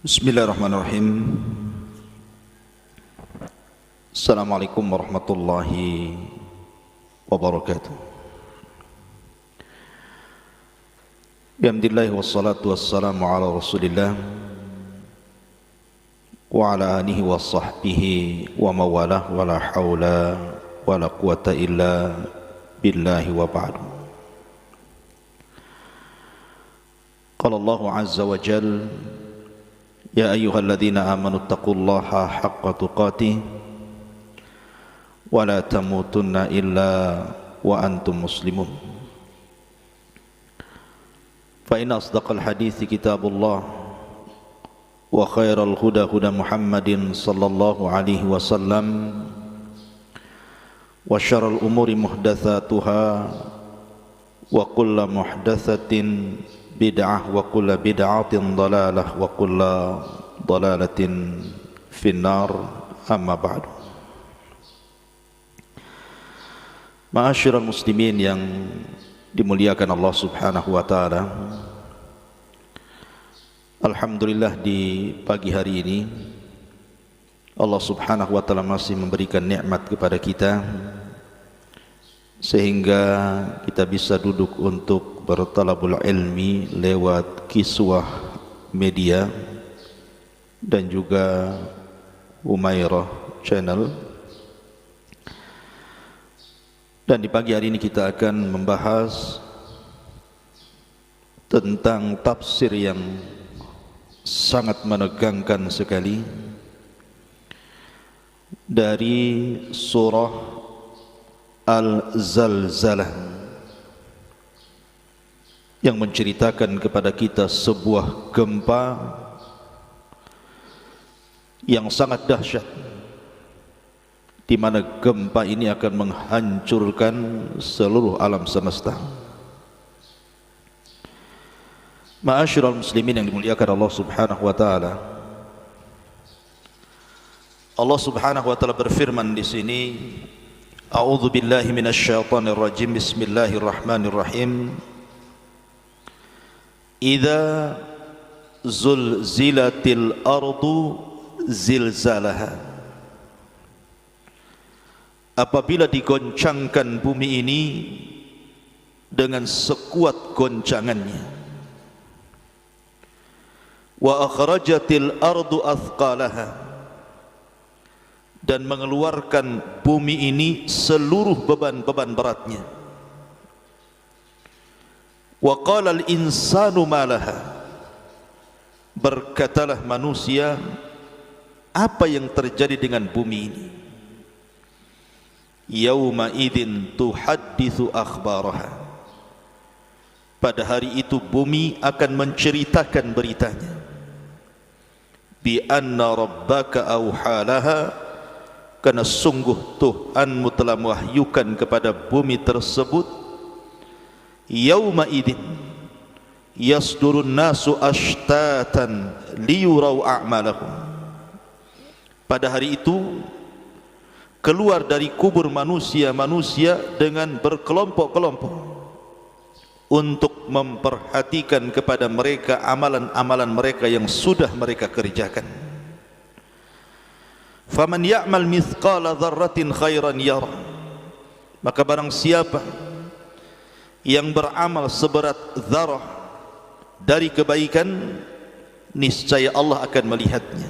Bismillahirrahmanirrahim. Assalamualaikum warahmatullahi wabarakatuh. Alhamdulillah wassalatu wassalamu ala Rasulillah wa ala alihi wa sahbihi wa mawalah wa la hawla wa la quwata illa billahi wa ba'du. Qala Allahu azza wa jalla: Ya ayyuhalladzina amanu taqullaha haqqa tuqatih wa la tamutunna illa wa antum muslimun. Fa inna asdaqal hadithi kitabullah wa khairal huda huda Muhammadin sallallahu alaihi wasallam wa syarrul umuri muhdatsatuha wa kullu muhdatsatin bid'ah wa kullu bid'atin dalalah wa kullu dalalatin finnar, amma ba'du. Ma'asyiral muslimin yang dimuliakan Allah subhanahu wa ta'ala, alhamdulillah di pagi hari ini Allah subhanahu wa ta'ala masih memberikan nikmat kepada kita sehingga kita bisa duduk untuk bertalabul ilmi lewat kiswah media dan juga Humairah channel. Dan di pagi hari ini kita akan membahas tentang tafsir yang sangat menegangkan sekali dari surah Al-Zalzalah yang menceritakan kepada kita sebuah gempa yang sangat dahsyat, di mana gempa ini akan menghancurkan seluruh alam semesta. Ma'asyiral muslimin yang dimuliakan Allah subhanahu wa ta'ala, Allah subhanahu wa ta'ala berfirman di sini, A'udzu billahi minasyaitonir rajim. Bismillahirrahmanirrahim. Idza zulzilatil ardu zilzalaha. Apabila digoncangkan bumi ini dengan sekuat goncangannya. Wa akhrajatil ardu athqalaha. Dan mengeluarkan bumi ini seluruh beban-beban beratnya. Wa qala al-insanu ma laha. Berkatalah manusia, apa yang terjadi dengan bumi ini? Yauma idzin tuhadditsu akhbaraha. Pada hari itu bumi akan menceritakan beritanya. Bi anna rabbaka auhalaha. Karena sungguh Tuhanmu telah mewahyukan kepada bumi tersebut. Yauma idzin yasdurun nasu ashtatan liyurau a'malahum. Pada hari itu keluar dari kubur manusia dengan berkelompok-kelompok untuk memperhatikan kepada mereka amalan-amalan mereka yang sudah mereka kerjakan. Faman ya'mal mithqala dzarratin khairan yara. Maka barang siapa yang beramal seberat dzarah dari kebaikan, niscaya Allah akan melihatnya.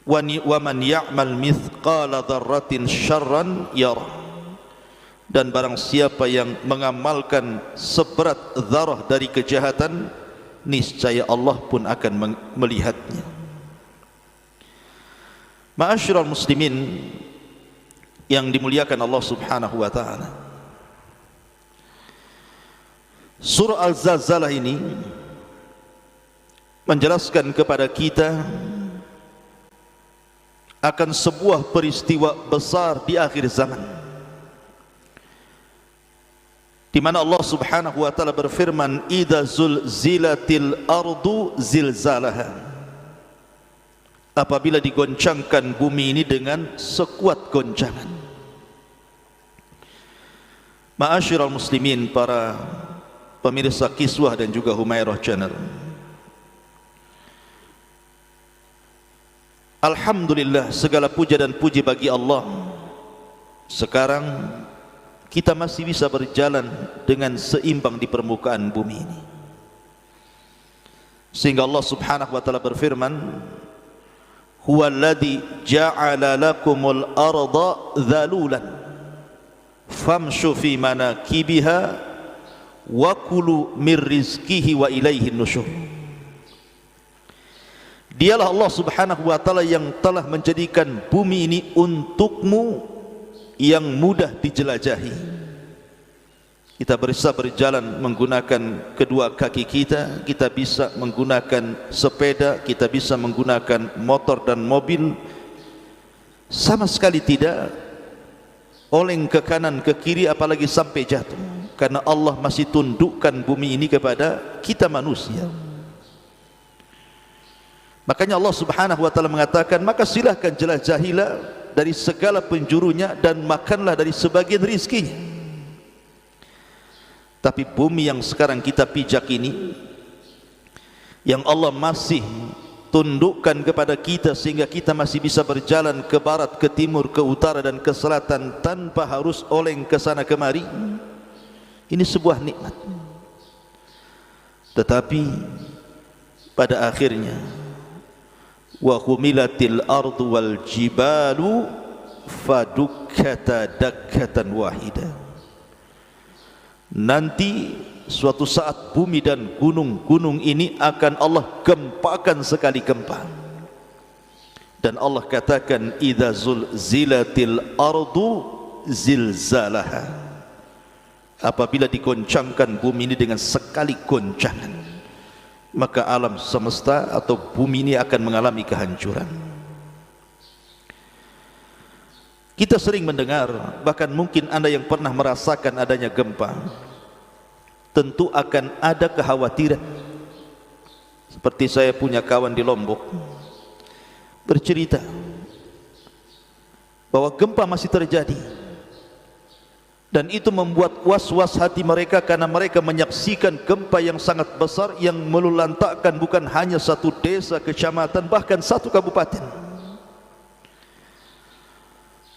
Wa man ya'mal mithqala dzarratin syarran yara. Dan barang siapa yang mengamalkan seberat dzarah dari kejahatan, niscaya Allah pun akan melihatnya. Ma'asyiral muslimin yang dimuliakan Allah subhanahu wa ta'ala, surah Al-Zalzalah ini menjelaskan kepada kita akan sebuah peristiwa besar di akhir zaman, di mana Allah subhanahu wa ta'ala berfirman, idza zulzilatil ardu zilzalaha. Apabila digoncangkan bumi ini dengan sekuat goncangan. Ma'asyiral muslimin, para pemirsa Kiswah dan juga Humairah channel, Alhamdulillah, segala puja dan puji bagi Allah. Sekarang kita masih bisa berjalan dengan seimbang di permukaan bumi ini. Sehingga Allah Subhanahu wa taala berfirman, "Huwallazi ja'ala lakumul arda dhalulan famshu fi manakibiha wa kulu mir rizqihi wa ilaihin nusyur." Dialah Allah Subhanahu wa taala yang telah menjadikan bumi ini untukmu yang mudah dijelajahi. Kita bisa berjalan menggunakan kedua kaki kita, kita bisa menggunakan sepeda, kita bisa menggunakan motor dan mobil. Sama sekali tidak oleng ke kanan ke kiri apalagi sampai jatuh, karena Allah masih tundukkan bumi ini kepada kita manusia. Makanya Allah Subhanahu wa taala mengatakan, maka silahkan jelajahilah dari segala penjurunya dan makanlah dari sebagian rizkinya. Tapi bumi yang sekarang kita pijak ini, yang Allah masih tundukkan kepada kita sehingga kita masih bisa berjalan ke barat, ke timur, ke utara dan ke selatan tanpa harus oleng ke sana kemari, ini sebuah nikmat. Tetapi pada akhirnya, wa humilatil ardu wal jibalu fadukkata dakkatan wahida. Nanti suatu saat bumi dan gunung-gunung ini akan Allah gempakan sekali gempa. Dan Allah katakan, idza zulzilatil ardu zilzalaha. Apabila digoncangkan bumi ini dengan sekali goncangan, maka alam semesta atau bumi ini akan mengalami kehancuran. Kita sering mendengar, bahkan mungkin Anda yang pernah merasakan adanya gempa, tentu akan ada kekhawatiran. Seperti saya punya kawan di Lombok bercerita bahwa gempa masih terjadi, dan itu membuat was-was hati mereka karena mereka menyaksikan gempa yang sangat besar yang melulantakkan bukan hanya satu desa, kecamatan, bahkan satu kabupaten.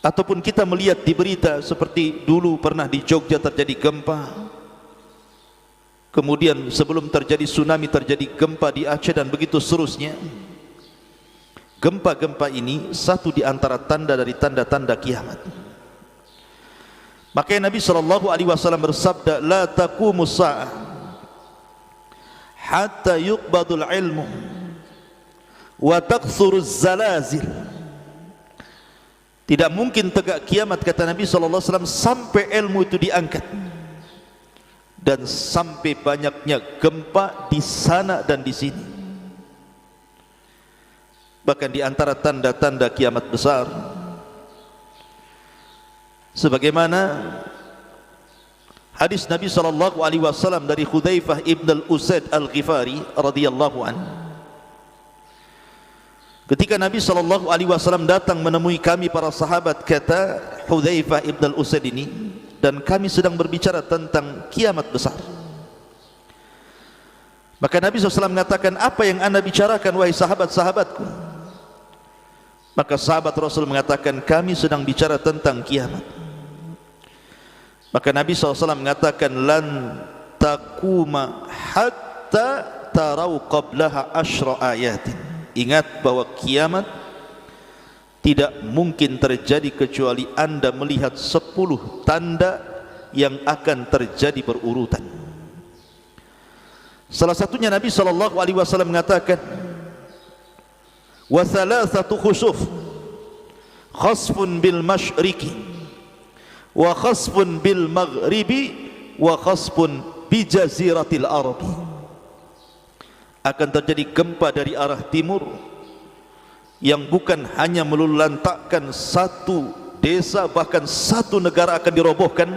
Ataupun kita melihat di berita seperti dulu pernah di Jogja terjadi gempa, kemudian sebelum terjadi tsunami terjadi gempa di Aceh dan begitu seterusnya. Gempa-gempa ini satu di antara tanda dari tanda-tanda kiamat. Makanya Nabi SAW bersabda, la taqumus sa'ah hatta yuqbadul ilmu wa taqsuruz zalazil. Tidak mungkin tegak kiamat, kata Nabi SAW, sampai ilmu itu diangkat dan sampai banyaknya gempa di sana dan di sini. Bahkan di antara tanda-tanda kiamat besar, sebagaimana hadis Nabi SAW dari Hudzaifah ibn al-Usaid al-Ghifari radhiyallahu anhu, ketika Nabi SAW datang menemui kami para sahabat, kata Hudzaifah ibn al-Usaid ini, dan kami sedang berbicara tentang kiamat besar. Maka Nabi SAW mengatakan, apa yang anda bicarakan wahai sahabat-sahabatku? Maka sahabat Rasul mengatakan, kami sedang bicara tentang kiamat. Maka Nabi SAW mengatakan, lan taquma hatta tarau qablaha asyra ayatin. Ingat bahwa kiamat tidak mungkin terjadi kecuali anda melihat 10 tanda yang akan terjadi berurutan. Salah satunya Nabi SAW mengatakan, wa thalathatu khusuf, khasfun bil masyriqi wa khasfun bil maghribi wa khasfun bi jaziratil arabi. Akan terjadi gempa dari arah timur yang bukan hanya melulantakkan satu desa, bahkan satu negara akan dirobohkan.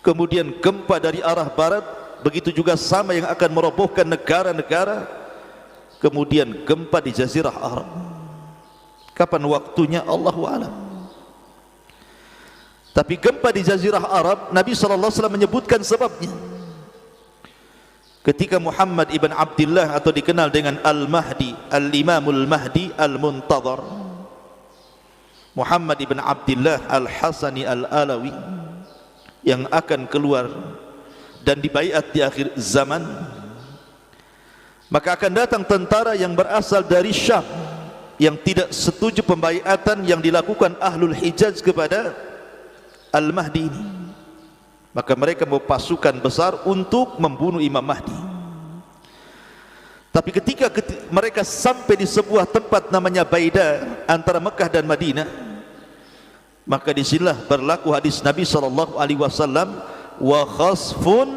Kemudian gempa dari arah barat, begitu juga sama yang akan merobohkan negara-negara. Kemudian gempa di Jazirah Arab. Kapan waktunya Allahu a'lam. Tapi gempa di Jazirah Arab, Nabi SAW menyebutkan sebabnya. ketika Muhammad ibn Abdullah atau dikenal dengan Al-Mahdi, Al-Imamul Mahdi Al-Muntadhar, Muhammad ibn Abdullah Al-Hasani Al-Alawi yang akan keluar dan dibaiat di akhir zaman, maka akan datang tentara yang berasal dari Syam yang tidak setuju pembaiatan yang dilakukan Ahlul Hijaz kepada Al-Mahdi ini. Maka mereka membawa pasukan besar untuk membunuh Imam Mahdi. Tapi ketika mereka sampai di sebuah tempat namanya Baida antara Mekah dan Madinah, maka disinilah berlaku hadis Nabi SAW, wa khasfun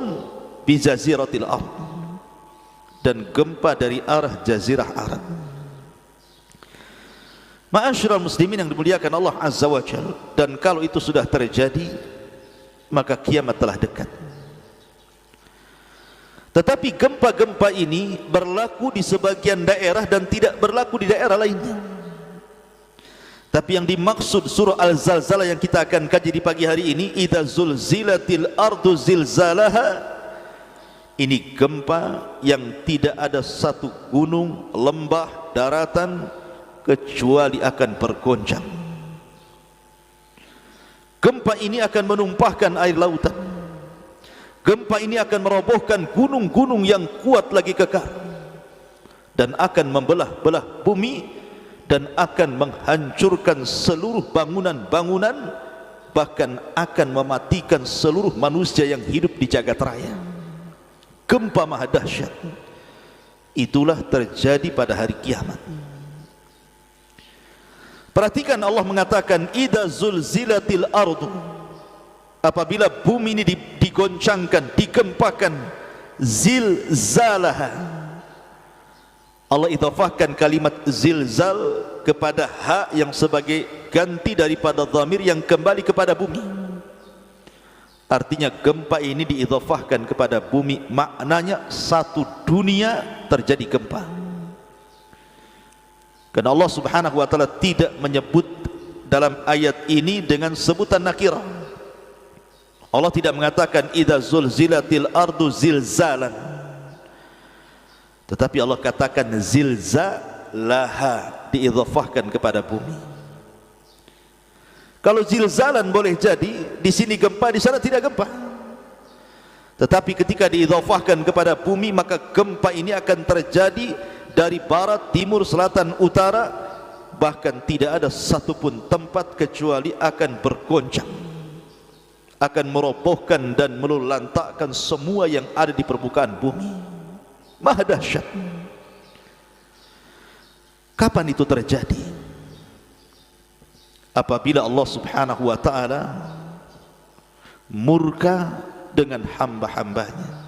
bi jaziratil ard, dan gempa dari arah jazirah Arab. Ma'asyiral muslimin yang dimuliakan Allah Azza wa Jalla, dan kalau itu sudah terjadi, maka kiamat telah dekat. Tetapi gempa-gempa ini berlaku di sebagian daerah dan tidak berlaku di daerah lainnya. Tapi yang dimaksud surah Al-Zalzalah yang kita akan kaji di pagi hari ini, idza zulzilatil ardu zilzalaha, ini gempa yang tidak ada satu gunung, lembah, daratan kecuali akan bergoncang. Gempa ini akan menumpahkan air lautan. Gempa ini akan merobohkan gunung-gunung yang kuat lagi kekar, dan akan membelah-belah bumi, dan akan menghancurkan seluruh bangunan-bangunan, bahkan akan mematikan seluruh manusia yang hidup di jagat raya. Gempa maha dahsyat. Itulah terjadi pada hari kiamat. Perhatikan Allah mengatakan idza zulzilatil ardu, apabila bumi ini digoncangkan, digempakan, zilzalaha. Allah idhafahkan kalimat zilzal kepada ha yang sebagai ganti daripada dhamir yang kembali kepada bumi. Artinya gempa ini diidhafahkan kepada bumi, maknanya satu dunia terjadi gempa. Karena Allah Subhanahu wa taala tidak menyebut dalam ayat ini dengan sebutan nakirah. Allah tidak mengatakan idza zulzilatil ardu zilzalan, tetapi Allah katakan zilzalaha, diidhafahkan kepada bumi. Kalau zilzalan boleh jadi di sini gempa, di sana tidak gempa. Tetapi ketika diidhafahkan kepada bumi, maka gempa ini akan terjadi dari barat, timur, selatan, utara, bahkan tidak ada satupun tempat kecuali akan bergoncang, akan merobohkan dan melulantakkan semua yang ada di permukaan bumi. Maha dahsyat. Kapan itu terjadi? Apabila Allah Subhanahu wa taala murka dengan hamba-hambanya.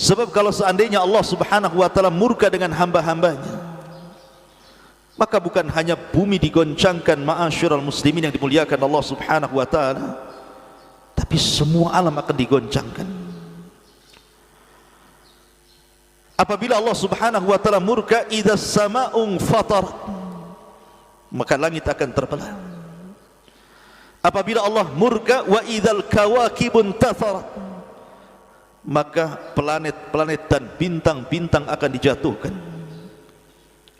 Sebab kalau seandainya Allah Subhanahu wa taala murka dengan hamba-hambanya, maka bukan hanya bumi digoncangkan, ma'asyiral muslimin yang dimuliakan Allah Subhanahu wa taala, tapi semua alam akan digoncangkan. Apabila Allah Subhanahu wa taala murka, idzas sama'un fatarat, maka langit akan terbelah. Apabila Allah murka, wa idzal kawakibun tatharat, maka planet-planet dan bintang-bintang akan dijatuhkan.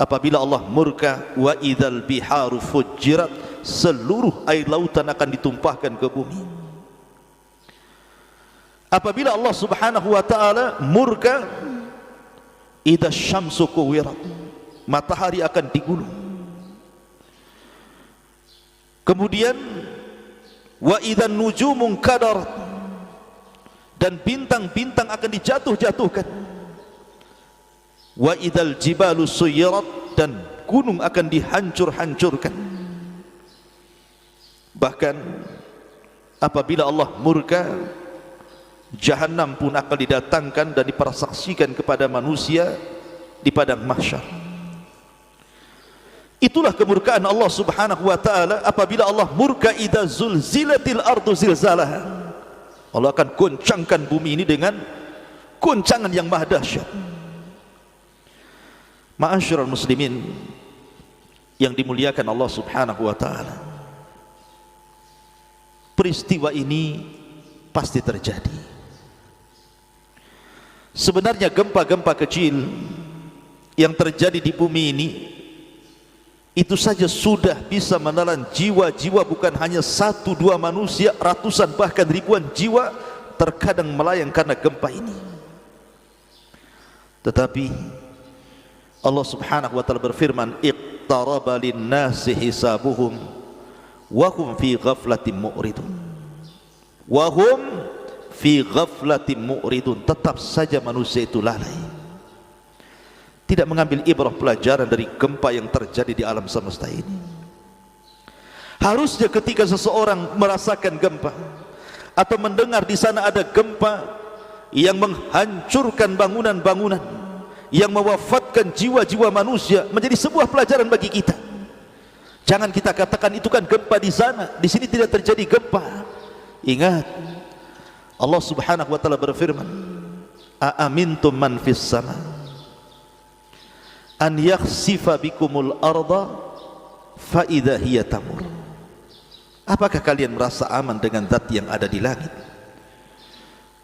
Apabila Allah murka, wa idzal biharu fujirat, seluruh air lautan akan ditumpahkan ke bumi. Apabila Allah Subhanahu wa taala murka, idza syamsu kuwirat, matahari akan digulung. Kemudian wa idzan nujumun kadarat, dan bintang-bintang akan dijatuh-jatuhkan. Wa idzal jibalu suyirat, dan gunung akan dihancur-hancurkan. Bahkan apabila Allah murka, Jahannam pun akan didatangkan dan dipersaksikan kepada manusia di padang mahsyar. Itulah kemurkaan Allah Subhanahu wa taala apabila Allah murka, idza zulzilatil ardu zilzalaha. Allah akan goncangkan bumi ini dengan goncangan yang maha dahsyat. Ma'asyiral muslimin yang dimuliakan Allah Subhanahu wa taala, peristiwa ini pasti terjadi. Sebenarnya gempa-gempa kecil yang terjadi di bumi ini itu saja sudah bisa menelan jiwa-jiwa, bukan hanya satu dua manusia, ratusan bahkan ribuan jiwa terkadang melayang karena gempa ini. Tetapi Allah Subhanahu wa taala berfirman, iqtaraba lin-nasi hisabuhum wa hum fi ghaflatin mu'ridun. Wa hum fi ghaflatin mu'ridun. Tetap saja manusia itu lalai, tidak mengambil ibrah pelajaran dari gempa yang terjadi di alam semesta ini. Harusnya ketika seseorang merasakan gempa atau mendengar di sana ada gempa yang menghancurkan bangunan-bangunan, yang mewafatkan jiwa-jiwa manusia, menjadi sebuah pelajaran bagi kita. Jangan kita katakan itu kan gempa di sana, di sini tidak terjadi gempa. Ingat, Allah Subhanahu wa taala berfirman, "Aamintum man fis sama an yakhsifa bikumul arda fa idza hiya tamur." Apakah kalian merasa aman dengan zat yang ada di langit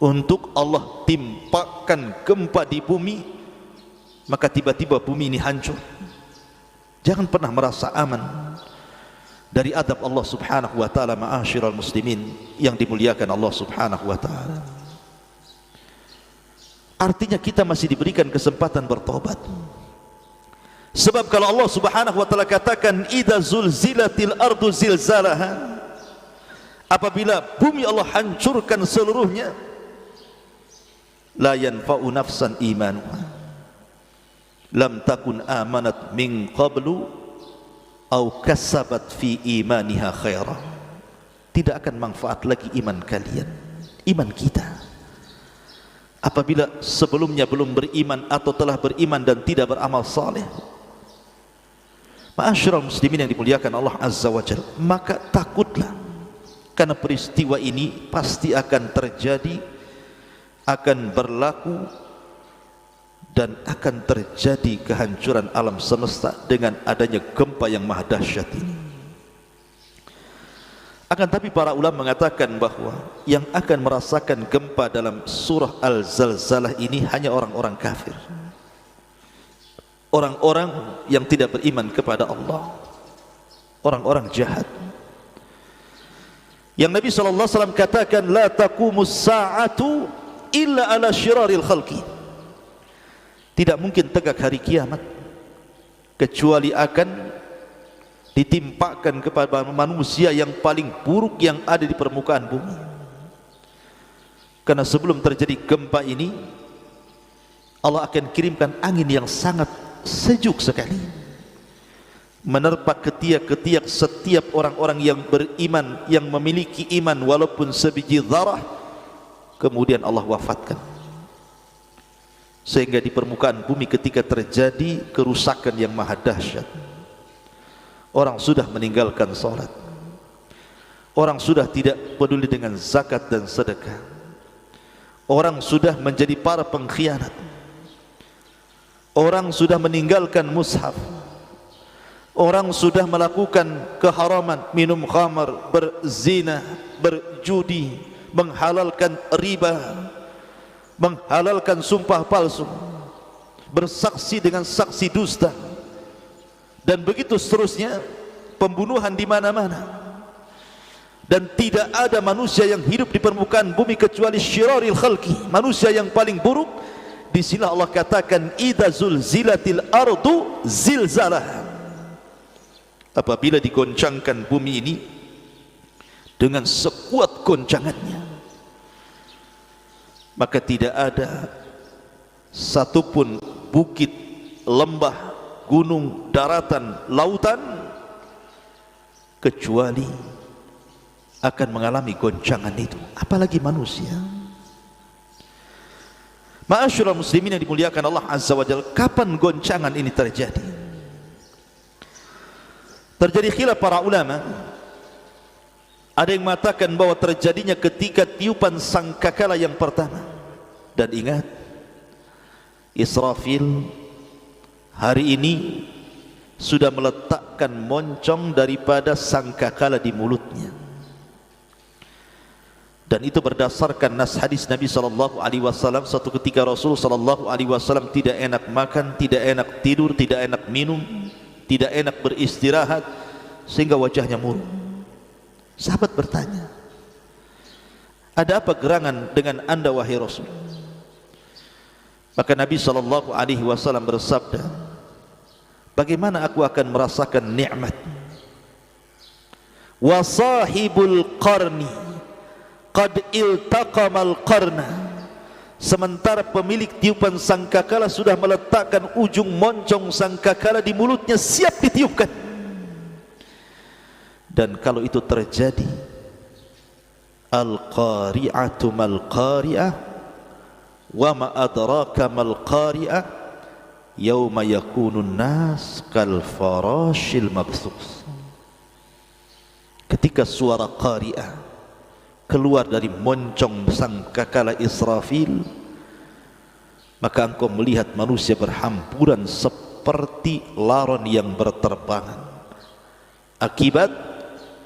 untuk Allah timpakan gempa di bumi, maka tiba-tiba bumi ini hancur? Jangan pernah merasa aman dari adab Allah Subhanahu wa taala, ma'asyiral muslimin yang dimuliakan Allah Subhanahu wa taala. Artinya kita masih diberikan kesempatan bertobat. Sebab kalau Allah Subhanahu wa taala katakan idza zulzilatil ardu zilzalaha, apabila bumi Allah hancurkan seluruhnya, la yanfa'u nafsan imanuha lam takun amanat min qablu au kasabat fi imaniha khaira. Tidak akan manfaat lagi iman kalian, iman kita, apabila sebelumnya belum beriman atau telah beriman dan tidak beramal saleh. Ma'asyiral muslimin yang dimuliakan Allah Azza wa Jalla, maka takutlah, karena peristiwa ini pasti akan terjadi, akan berlaku, dan akan terjadi kehancuran alam semesta dengan adanya gempa yang maha dahsyat ini. Akan tapi para ulama mengatakan bahwa yang akan merasakan gempa dalam surah Al-Zalzalah ini hanya orang-orang kafir, orang-orang yang tidak beriman kepada Allah, orang-orang jahat. Yang Nabi SAW katakan, la taqumus sa'atu illa ala syiraril khalqi. Tidak mungkin tegak hari kiamat kecuali akan ditimpakan kepada manusia yang paling buruk yang ada di permukaan bumi. Karena sebelum terjadi gempa ini, Allah akan kirimkan angin yang sangat sejuk sekali, menerpa ketiak-ketiak setiap orang-orang yang beriman, yang memiliki iman walaupun sebiji zarah. Kemudian Allah wafatkan, sehingga di permukaan bumi ketika terjadi kerusakan yang maha dahsyat, orang sudah meninggalkan salat, orang sudah tidak peduli dengan zakat dan sedekah, orang sudah menjadi para pengkhianat, orang sudah meninggalkan mushaf, orang sudah melakukan keharaman, minum khamar, berzina, berjudi, menghalalkan riba, menghalalkan sumpah palsu, bersaksi dengan saksi dusta, dan begitu seterusnya, pembunuhan di mana-mana. Dan tidak ada manusia yang hidup di permukaan bumi kecuali syiraril khalqi, manusia yang paling buruk. Di sini Allah katakan idza zulzilatil ardu zilzalah, apabila digoncangkan bumi ini dengan sekuat goncangannya, maka tidak ada satupun bukit, lembah, gunung, daratan, lautan kecuali akan mengalami goncangan itu, apalagi manusia. Ma'asyiral muslimin yang dimuliakan Allah Azza wa Jalla, kapan goncangan ini terjadi? Terjadi khilaf para ulama. Ada yang mengatakan bahwa terjadinya ketika tiupan sangkakala yang pertama. Dan ingat, Israfil hari ini sudah meletakkan moncong daripada sangkakala di mulutnya. Dan itu berdasarkan nas hadis Nabi SAW. Suatu ketika Rasul SAW tidak enak makan, tidak enak tidur, tidak enak minum, tidak enak beristirahat, sehingga wajahnya murung. Sahabat bertanya, ada apa gerangan dengan anda wahai Rasul? Maka Nabi SAW bersabda, bagaimana aku akan merasakan nikmat? Wa sahibul qarni qad iltaqamal qarna, sementara pemilik tiupan sangkakala sudah meletakkan ujung moncong sangkakala di mulutnya, siap ditiupkan. Dan kalau itu terjadi, al-qari'atu mal qari'ah wa ma adraka mal qari'ah yauma yakunun nas kal farashil mabthus. Ketika suara qari'ah keluar dari moncong sangkakala Israfil, maka engkau melihat manusia berhamburan seperti laron yang berterbangan. Akibat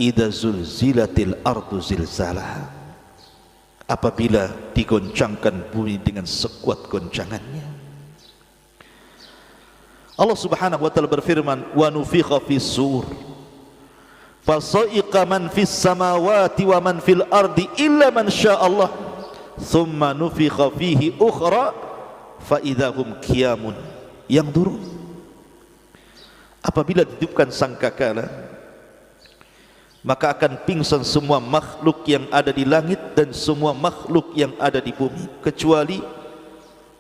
idza zulzilatil ardu zilzalaha, apabila digoncangkan bumi dengan sekuat goncangannya. Allah Subhanahu wa taala berfirman, wa nufikha fis sur fasa'iqa man fis samawati wa man fil ardi illa man sya'allah thumma nufikha fihi ukhra fa idahum qiyamun yanzurun. Apabila ditiupkan sangkakala, maka akan pingsan semua makhluk yang ada di langit dan semua makhluk yang ada di bumi, kecuali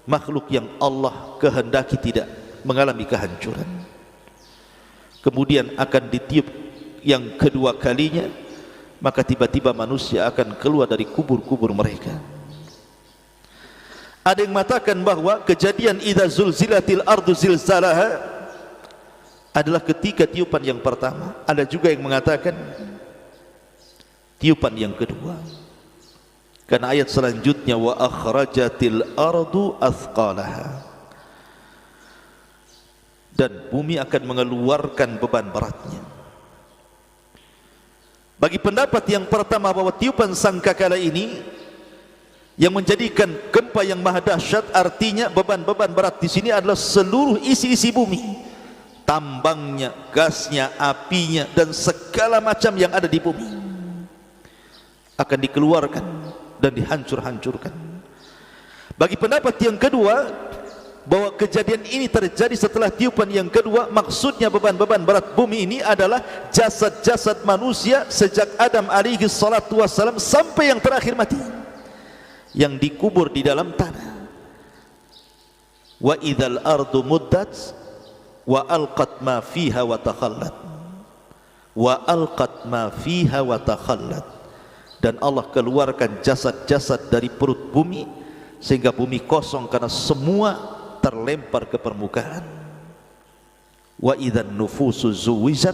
makhluk yang Allah kehendaki tidak mengalami kehancuran. Kemudian akan ditiup yang kedua kalinya, maka tiba-tiba manusia akan keluar dari kubur-kubur mereka. Ada yang mengatakan bahwa kejadian idza zulzilatil ardu zilzalaha adalah ketika tiupan yang pertama. Ada juga yang mengatakan tiupan yang kedua, karena ayat selanjutnya wa akhrajatil ardu athqalaha, dan bumi akan mengeluarkan beban beratnya. Bagi pendapat yang pertama bahwa tiupan sangkakala ini yang menjadikan gempa yang maha dahsyat, artinya beban-beban berat di sini adalah seluruh isi-isi bumi, tambangnya, gasnya, apinya, dan segala macam yang ada di bumi akan dikeluarkan dan dihancur-hancurkan. Bagi pendapat yang kedua, bahwa kejadian ini terjadi setelah tiupan yang kedua, maksudnya beban-beban berat bumi ini adalah jasad-jasad manusia sejak Adam alaihi salatu wassalam sampai yang terakhir mati, yang dikubur di dalam tanah. Wa idzal ardu muddat wa alqat ma fiha wa takhallat, wa alqat ma fiha wa takhallat, dan Allah keluarkan jasad-jasad dari perut bumi sehingga bumi kosong karena semua terlempar ke permukaan. Wa idzan nufusu zuwijat,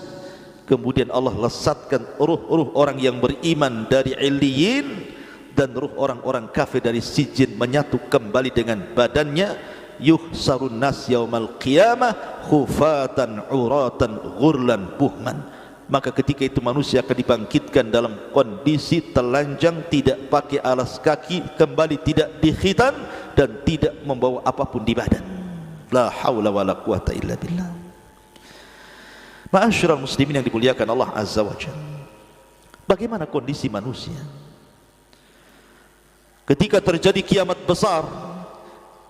kemudian Allah lesatkan ruh-ruh orang yang beriman dari Illiyin dan ruh orang-orang kafir dari Sijin menyatu kembali dengan badannya. Yuhsarun nas yaumal qiyamah khufatan uratan ghurlan buhman, maka ketika itu manusia akan dibangkitkan dalam kondisi telanjang, tidak pakai alas kaki, kembali tidak dikhitan dan tidak membawa apapun di badan. La haula wala quwata illa billah. Ma'asyiral muslimin yang dimuliakan Allah Azza wa Jalla, bagaimana kondisi manusia ketika terjadi kiamat besar,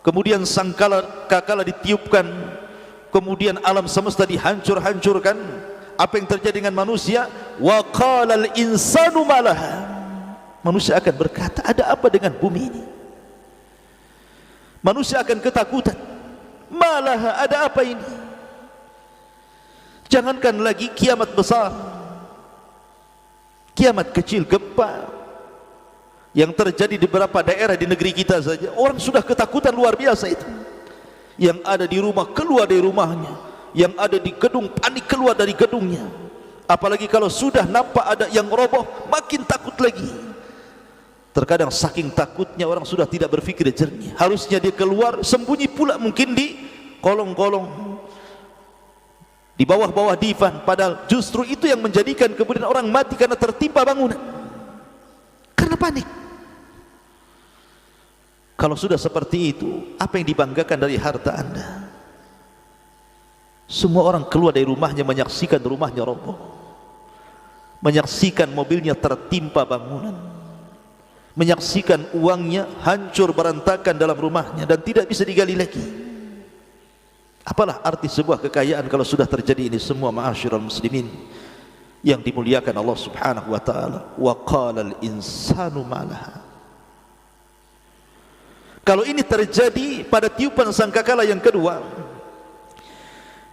kemudian sangkakala ditiupkan, kemudian alam semesta dihancur-hancurkan? Apa yang terjadi dengan manusia? Wa qalal insanu malaha, manusia akan berkata, ada apa dengan bumi ini? Manusia akan ketakutan, malaha, ada apa ini? Jangankan lagi kiamat besar, kiamat kecil, gempa yang terjadi di beberapa daerah di negeri kita saja, orang sudah ketakutan luar biasa itu. Yang ada di rumah keluar dari rumahnya, yang ada di gedung panik keluar dari gedungnya. Apalagi kalau sudah nampak ada yang roboh, makin takut lagi. Terkadang saking takutnya orang sudah tidak berpikir jernih. Harusnya dia keluar, sembunyi pula mungkin di kolong-kolong, di bawah-bawah divan. Padahal justru itu yang menjadikan kemudian orang mati karena tertimpa bangunan, karena panik. Kalau sudah seperti itu, apa yang dibanggakan dari harta Anda? Semua orang keluar dari rumahnya menyaksikan rumahnya roboh, menyaksikan mobilnya tertimpa bangunan, menyaksikan uangnya hancur berantakan dalam rumahnya dan tidak bisa digali lagi. Apalah arti sebuah kekayaan kalau sudah terjadi ini semua, ma'asyiral muslimin yang dimuliakan Allah Subhanahu wa taala. Wa qala al-insanu ma laha. Kalau ini terjadi pada tiupan sangkakala yang kedua,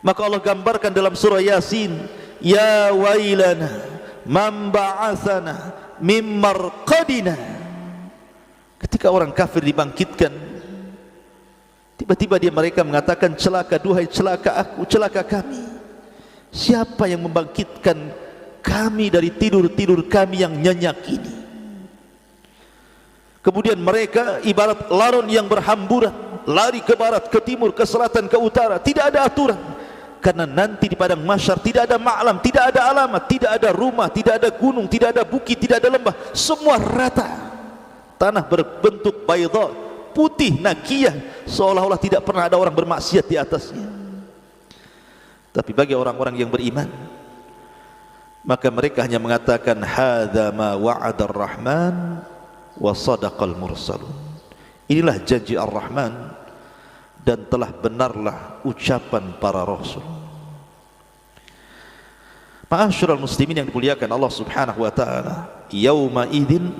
maka Allah gambarkan dalam surah Yasin, ya wailana man ba'atsana mim marqadina. Ketika orang kafir dibangkitkan, tiba-tiba mereka mengatakan, celaka, duhai celaka aku, celaka kami. Siapa yang membangkitkan kami dari tidur-tidur kami yang nyenyak ini? Kemudian mereka ibarat laron yang berhamburan, lari ke barat, ke timur, ke selatan, ke utara, tidak ada aturan. Karena nanti di padang mahsyar tidak ada ma'lam, tidak ada alamat, tidak ada rumah, tidak ada gunung, tidak ada bukit, tidak ada lembah, semua rata. Tanah berbentuk bayda, putih, nakiyah, seolah-olah tidak pernah ada orang bermaksiat di atasnya. Tapi bagi orang-orang yang beriman, maka mereka hanya mengatakan, hadza ma wa'ada ar-rahman wa sadaqal mursalun. Inilah janji Ar-Rahman dan telah benarlah ucapan para rasul. Ma'asyiral muslimin yang dimuliakan Allah Subhanahu wa taala, yauma idzin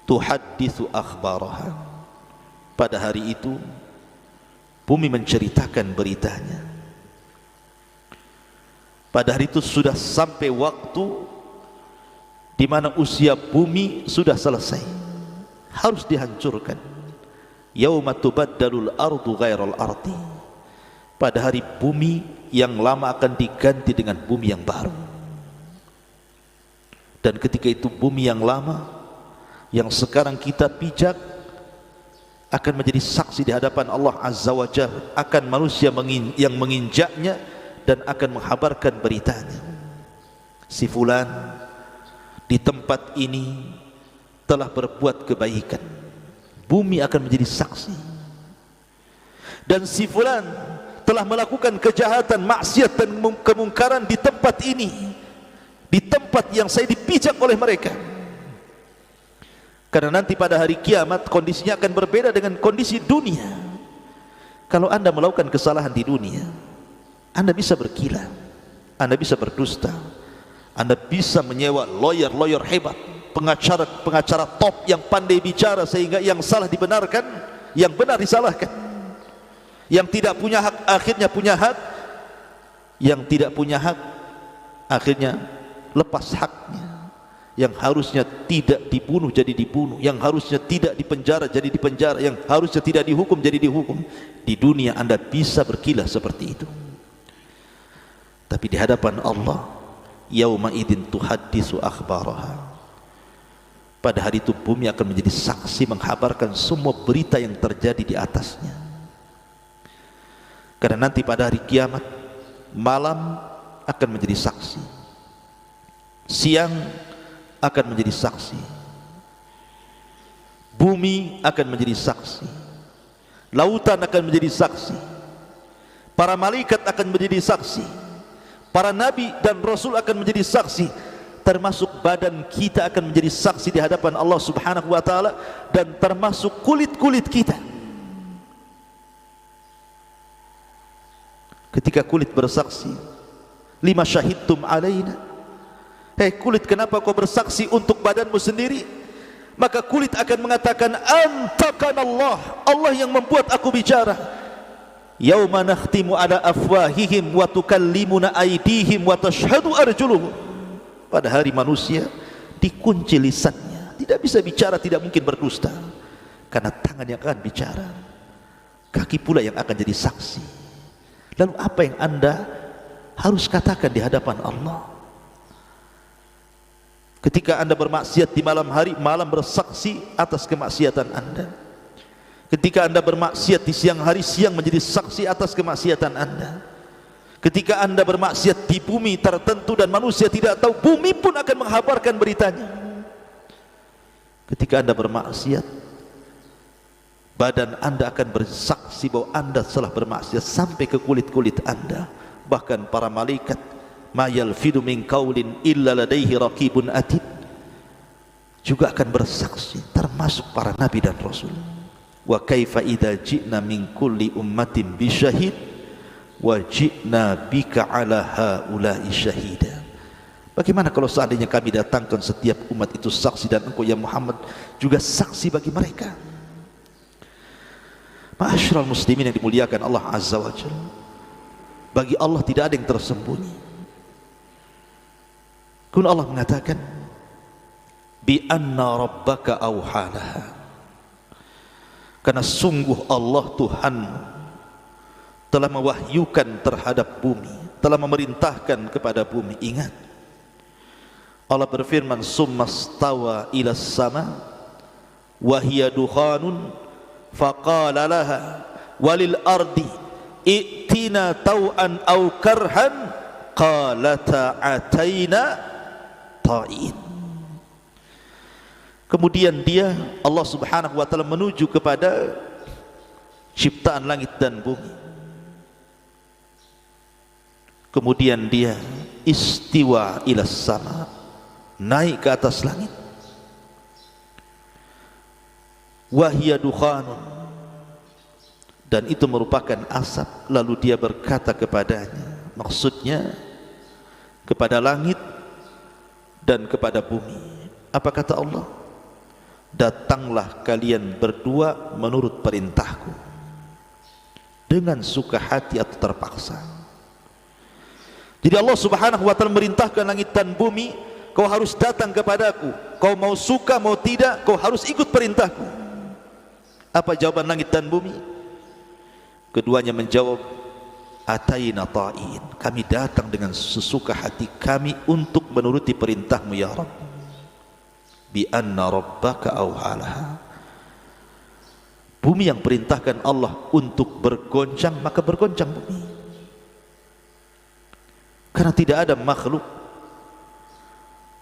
tuhadditsu akhbaraha. Pada hari itu bumi menceritakan beritanya. Pada hari itu sudah sampai waktu di mana usia bumi sudah selesai, harus dihancurkan. Yauma tubaddalul ardu ghairal ardi. Pada hari bumi yang lama akan diganti dengan bumi yang baru. Dan ketika itu bumi yang lama, yang sekarang kita pijak, akan menjadi saksi di hadapan Allah Azza wa Jalla akan manusia yang menginjaknya dan akan menghabarkan beritanya. Si fulan di tempat ini telah berbuat kebaikan, bumi akan menjadi saksi. Dan si fulan telah melakukan kejahatan, maksiat dan kemungkaran di tempat ini, di tempat yang saya dipijak oleh mereka. Karena nanti pada hari kiamat kondisinya akan berbeda dengan kondisi dunia. Kalau Anda melakukan kesalahan di dunia, Anda bisa berkilah, Anda bisa berdusta, Anda bisa menyewa lawyer hebat, pengacara top yang pandai bicara sehingga yang salah dibenarkan, yang benar disalahkan. Yang tidak punya hak akhirnya punya hak, yang tidak punya hak akhirnya lepas haknya. Yang harusnya tidak dibunuh jadi dibunuh, yang harusnya tidak dipenjara jadi dipenjara, yang harusnya tidak dihukum jadi dihukum. Di dunia Anda bisa berkilah seperti itu. Tapi di hadapan Allah, yauma idzin tuhadditsu akhbaraha. Pada hari itu bumi akan menjadi saksi menghabarkan semua berita yang terjadi di atasnya. Karena nanti pada hari kiamat, malam akan menjadi saksi, siang akan menjadi saksi, bumi akan menjadi saksi, lautan akan menjadi saksi, para malaikat akan menjadi saksi, para nabi dan rasul akan menjadi saksi, termasuk badan kita akan menjadi saksi di hadapan Allah Subhanahu wa taala, dan termasuk kulit-kulit kita. Ketika kulit bersaksi, lima syahidtum alaina, hei kulit, kenapa kau bersaksi untuk badanmu sendiri? Maka kulit akan mengatakan, antakan Allah, Allah yang membuat aku bicara. Yauma nakhtimu ala afwahihim wa tukallimuna aydihim wa tashhadu arjuluhum. Pada hari manusia dikunci lisannya, tidak bisa bicara, tidak mungkin berdusta, karena tangan yang akan bicara, kaki pula yang akan jadi saksi. Lalu apa yang Anda harus katakan di hadapan Allah? Ketika Anda bermaksiat di malam hari, malam bersaksi atas kemaksiatan Anda. Ketika Anda bermaksiat di siang hari, siang menjadi saksi atas kemaksiatan Anda. Ketika Anda bermaksiat di bumi tertentu dan manusia tidak tahu, bumi pun akan menghabarkan beritanya. Ketika Anda bermaksiat Badan anda akan bersaksi bahwa anda telah bermaksiat sampai ke kulit-kulit anda. Bahkan para malaikat, ma yalfidu min qaulin illa ladaihi raqibun atid, juga akan bersaksi, termasuk para nabi dan rasul. Wa kaifa idza ji'na min kulli ummatin bi syahid wa ji'na bika ala haula'i syahida. Bagaimana kalau seandainya kami datangkan setiap umat itu saksi dan engkau ya Muhammad juga saksi bagi mereka. Ma'asyiral muslimin yang dimuliakan Allah Azza wa Jalla, bagi Allah tidak ada yang tersembunyi. Kun Allah mengatakan bi anna rabbaka awhalaha, karena sungguh Allah Tuhanmu telah mewahyukan terhadap bumi, telah memerintahkan kepada bumi. Ingat, Allah berfirman, summa stawa ila sama wa hiya dukhanun faqala laha walil ardi i'tina taw'an aw karhan qalata ataina ta'in. Kemudian dia, Allah subhanahu wa ta'ala, menuju kepada ciptaan langit dan bumi. Kemudian dia istiwa ila sama, naik ke atas langit. Wahia dukhanun, dan itu merupakan asap. Lalu dia berkata kepadanya, maksudnya kepada langit dan kepada bumi. Apa kata Allah? Datanglah kalian berdua menurut perintahku, dengan suka hati atau terpaksa. Jadi Allah subhanahu wa ta'ala merintahkan langit dan bumi, kau harus datang kepadaku. Kau mau suka mau tidak, kau harus ikut perintahku. Apa jawaban langit dan bumi? Keduanya menjawab, ataina ta'in, kami datang dengan sesuka hati kami untuk menuruti perintahmu ya Rabb. Bi anna rabbaka awhalaha, bumi yang perintahkan Allah untuk bergoncang, maka bergoncang bumi. Karena tidak ada makhluk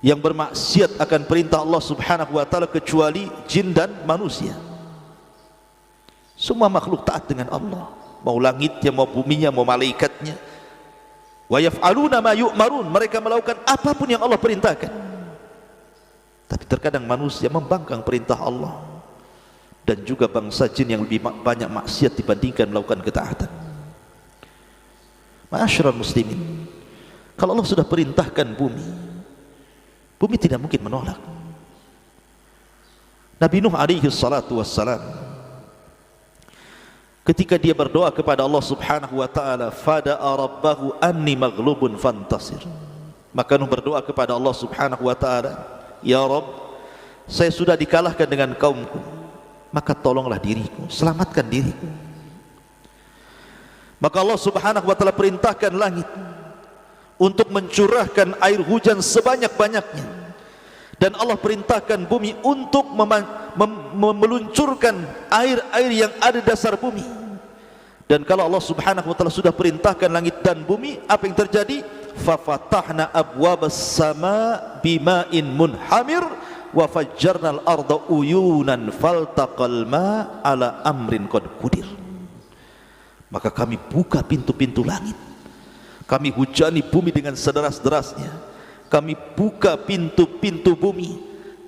yang bermaksiat akan perintah Allah subhanahu wa ta'ala kecuali jin dan manusia. Semua makhluk taat dengan Allah, mau langitnya, mau buminya, mau malaikatnya. Wa yaf'aluna ma yu'marun, mereka melakukan apapun yang Allah perintahkan. Tapi terkadang manusia membangkang perintah Allah, dan juga bangsa jin yang lebih banyak maksiat dibandingkan melakukan ketaatan. Ma'asyiral muslimin, kalau Allah sudah perintahkan bumi, bumi tidak mungkin menolak. Nabi Nuh alaihi salatu wassalam, ketika dia berdoa kepada Allah subhanahu wa ta'ala, fada'a rabbahu anni maghlubun fantasir, maka Nuh berdoa kepada Allah subhanahu wa ta'ala, ya Rabb, saya sudah dikalahkan dengan kaumku, maka tolonglah diriku, selamatkan diriku. Maka Allah subhanahu wa ta'ala perintahkan langit untuk mencurahkan air hujan sebanyak-banyaknya, dan Allah perintahkan bumi untuk meluncurkan air-air yang ada di dasar bumi. Dan kalau Allah subhanahu wa ta'ala sudah perintahkan langit dan bumi, apa yang terjadi? Fafatahna abwabas sama bima'in munhamir wa fajjarnal arda uyunan faltaqal ma ala amrin qad qudir. Maka kami buka pintu-pintu langit, kami hujani bumi dengan sederas-derasnya, kami buka pintu-pintu bumi,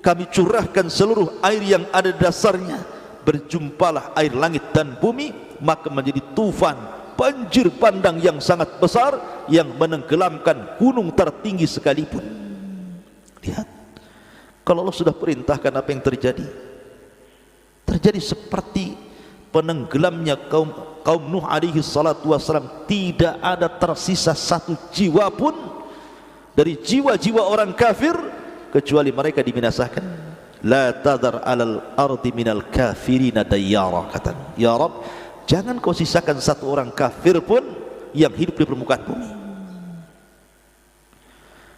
kami curahkan seluruh air yang ada di dasarnya, berjumpalah air langit dan bumi, maka menjadi tufan, banjir bandang yang sangat besar yang menenggelamkan gunung tertinggi sekalipun. Lihat, kalau Allah sudah perintahkan, apa yang terjadi? Terjadi seperti penenggelamnya kaum Nuh alaihi salatu wassalam. Tidak ada tersisa satu jiwa pun dari jiwa-jiwa orang kafir kecuali mereka dibinasakan. La tadar alal ardi minal kafirina dayyara, kata ya Rabb, jangan kau sisakan satu orang kafir pun yang hidup di permukaan bumi.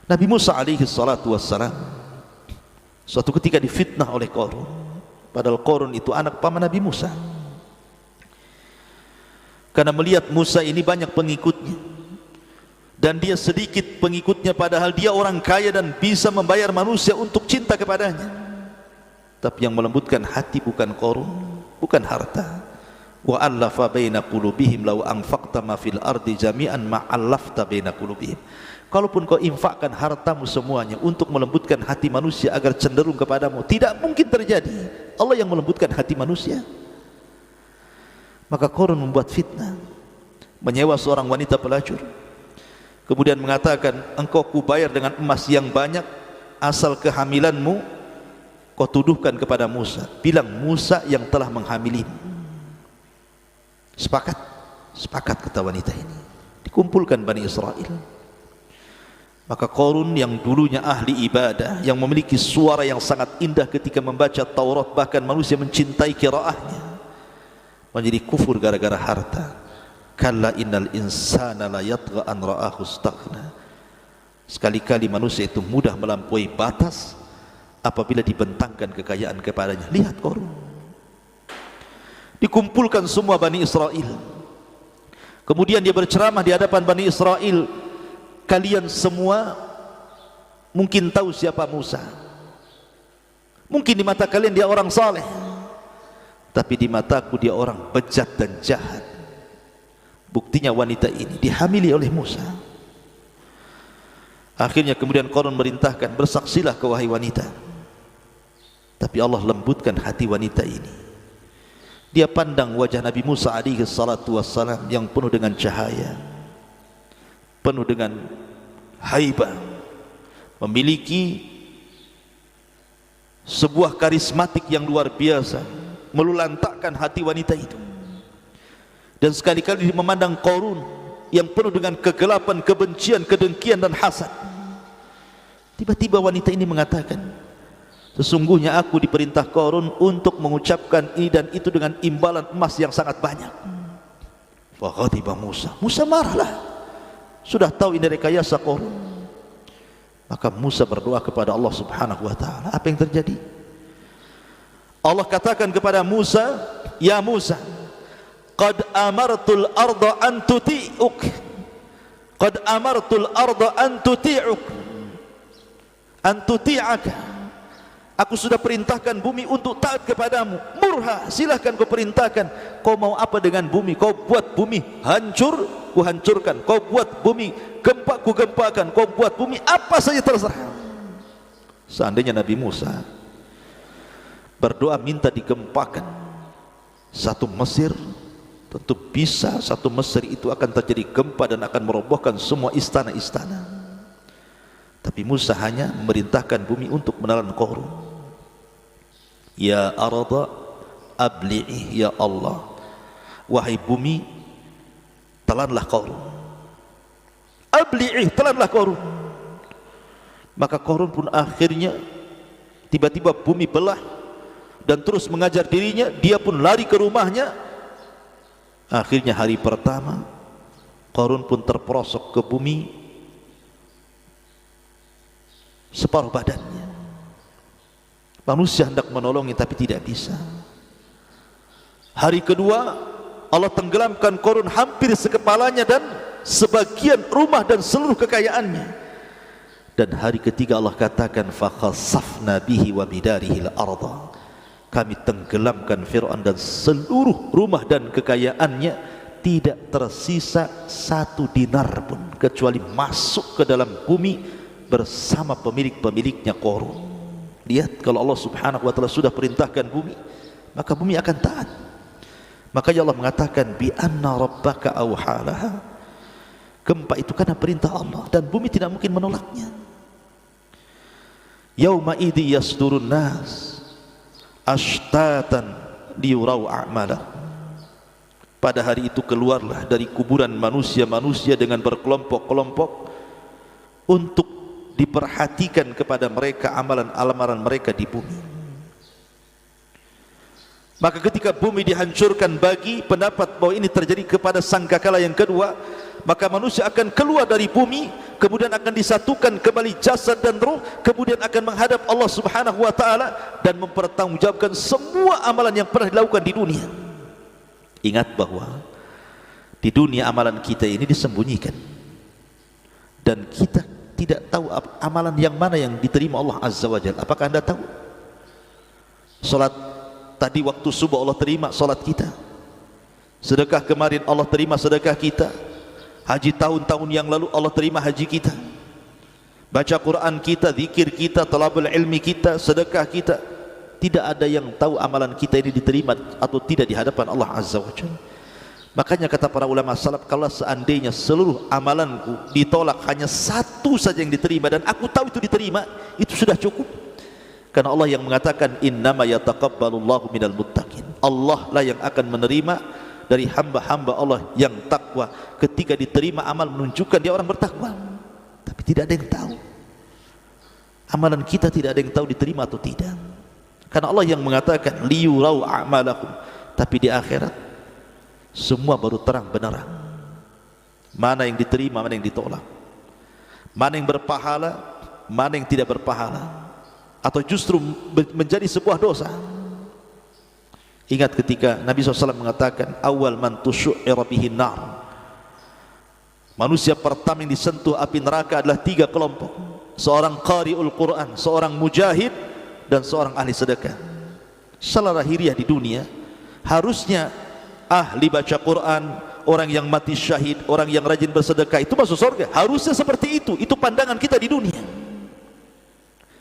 Nabi Musa alaihi salatu wassalam suatu ketika difitnah oleh Qarun, padahal Qarun itu anak paman Nabi Musa. Karena melihat Musa ini banyak pengikutnya dan dia sedikit pengikutnya, padahal dia orang kaya dan bisa membayar manusia untuk cinta kepadanya. Tapi yang melembutkan hati bukan Qarun, bukan harta. Wa allafa baina qulubihim law anfaqta ma fil ardi jami'an ma allafta baina qulubihim. Kalaupun kau infakkan hartamu semuanya untuk melembutkan hati manusia agar cenderung kepadamu, tidak mungkin terjadi. Allah yang melembutkan hati manusia. Maka Qarun membuat fitnah, menyewa seorang wanita pelacur, kemudian mengatakan, engkau kubayar dengan emas yang banyak asal kehamilanmu kau tuduhkan kepada Musa, bilang Musa yang telah menghamilimu. Sepakat? Sepakat, kata wanita ini. Dikumpulkan Bani Israel. Maka Qarun yang dulunya ahli ibadah, yang memiliki suara yang sangat indah ketika membaca Taurat, bahkan manusia mencintai qiraahnya, menjadi kufur gara-gara harta. Kalla innal insana la yatgha an ra'ahu istaghna. Sekali-kali manusia itu mudah melampaui batas apabila dibentangkan kekayaan kepadanya. Lihat Qarun. Dikumpulkan semua Bani Israel. Kemudian dia berceramah di hadapan Bani Israel. Kalian semua mungkin tahu siapa Musa. Mungkin di mata kalian dia orang saleh, tapi di mataku dia orang bejat dan jahat. Buktinya wanita ini dihamili oleh Musa. Akhirnya kemudian Qarun merintahkan, bersaksilah kau wahai wanita. Tapi Allah lembutkan hati wanita ini. Dia pandang wajah Nabi Musa alaihi salatu wassalam yang penuh dengan cahaya, penuh dengan haibah, memiliki sebuah karismatik yang luar biasa, melulantakkan hati wanita itu. Dan sekali-kali dia memandang Qarun yang penuh dengan kegelapan, kebencian, kedengkian dan hasad. Tiba-tiba wanita ini mengatakan, sesungguhnya aku diperintah Qarun untuk mengucapkan ini dan itu dengan imbalan emas yang sangat banyak. Fa ghadiba Musa. Musa marahlah. Sudah tahu ini rekayasa Qarun. Maka Musa berdoa kepada Allah Subhanahu wa taala. Apa yang terjadi? Allah katakan kepada Musa, "Ya Musa, qad amartul arda an tuti'uk. Qad amartul arda an tuti'uk. An tuti'aka." Aku sudah perintahkan bumi untuk taat kepadamu. Murha, silahkan kau perintahkan. Kau mau apa dengan bumi? Kau buat bumi hancur, ku hancurkan. Kau buat bumi gempa, ku gempakan. Kau buat bumi apa saja terserah. Seandainya Nabi Musa berdoa minta digempakan satu Mesir, tentu bisa satu Mesir itu akan terjadi gempa dan akan merobohkan semua istana-istana. Tapi Musa hanya memerintahkan bumi untuk menelan Qarun. Ya arda abli'i, ya Allah, wahai bumi, telanlah Qarun. Abli'i, telanlah Qarun. Maka Qarun pun akhirnya tiba-tiba bumi belah dan terus mengajar dirinya. Dia pun lari ke rumahnya. Akhirnya hari pertama Qarun pun terperosok ke bumi separuh badannya. Manusia hendak menolongnya tapi tidak bisa. Hari kedua Allah tenggelamkan Qarun hampir sekepalanya dan sebagian rumah dan seluruh kekayaannya. Dan hari ketiga Allah katakan, fa khasafna bihi wa bidarihi al-ardh. Kami tenggelamkan Fir'aun dan seluruh rumah dan kekayaannya, tidak tersisa satu dinar pun kecuali masuk ke dalam bumi bersama pemilik-pemiliknya Qarun. Lihat, kalau Allah Subhanahu wa taala sudah perintahkan bumi, maka bumi akan taat. Makanya Allah mengatakan bi anna rabbaka awhalaha. Gempa itu karena perintah Allah dan bumi tidak mungkin menolaknya. Yauma idzi yasdurun nas ashtatan liyurau a'malah. Pada hari itu keluarlah dari kuburan manusia-manusia dengan berkelompok-kelompok untuk diperhatikan kepada mereka amalan-amalan mereka di bumi. Maka ketika bumi dihancurkan bagi pendapat bahwa ini terjadi kepada sangkakala yang kedua, maka manusia akan keluar dari bumi, kemudian akan disatukan kembali jasad dan ruh, kemudian akan menghadap Allah Subhanahu wa taala dan mempertanggungjawabkan semua amalan yang pernah dilakukan di dunia. Ingat bahwa di dunia amalan kita ini disembunyikan dan kita tidak tahu amalan yang mana yang diterima Allah Azza wa Jalla. Apakah Anda tahu? Salat Tadi waktu subuh Allah terima salat kita. Sedekah kemarin Allah terima sedekah kita. Haji tahun-tahun yang lalu Allah terima haji kita. Baca Quran kita, zikir kita, talabul ilmi kita, sedekah kita. Tidak ada yang tahu amalan kita ini diterima atau tidak di hadapan Allah Azza wa Jalla. Makanya kata para ulama salaf, kalau seandainya seluruh amalanku ditolak, hanya satu saja yang diterima dan aku tahu itu diterima, itu sudah cukup. Karena Allah yang mengatakan innama yataqabbalullahu minal muttaqin. Allah lah yang akan menerima dari hamba-hamba Allah yang takwa. Ketika diterima amal menunjukkan dia orang bertakwa. Tapi tidak ada yang tahu. Amalan kita tidak ada yang tahu diterima atau tidak. Karena Allah yang mengatakan liyurau a'malakum. Tapi di akhirat semua baru terang benerang. Mana yang diterima, mana yang ditolak. Mana yang berpahala, mana yang tidak berpahala. Atau justru menjadi sebuah dosa. Ingat ketika Nabi SAW mengatakan awal man tusyu'ira bihin nar, manusia pertama yang disentuh api neraka adalah 3 kelompok. Seorang qari'ul Quran, seorang mujahid, dan seorang ahli sedekah. Secara lahiriah di dunia harusnya ahli baca Quran, orang yang mati syahid, orang yang rajin bersedekah itu masuk surga. Harusnya seperti itu pandangan kita di dunia.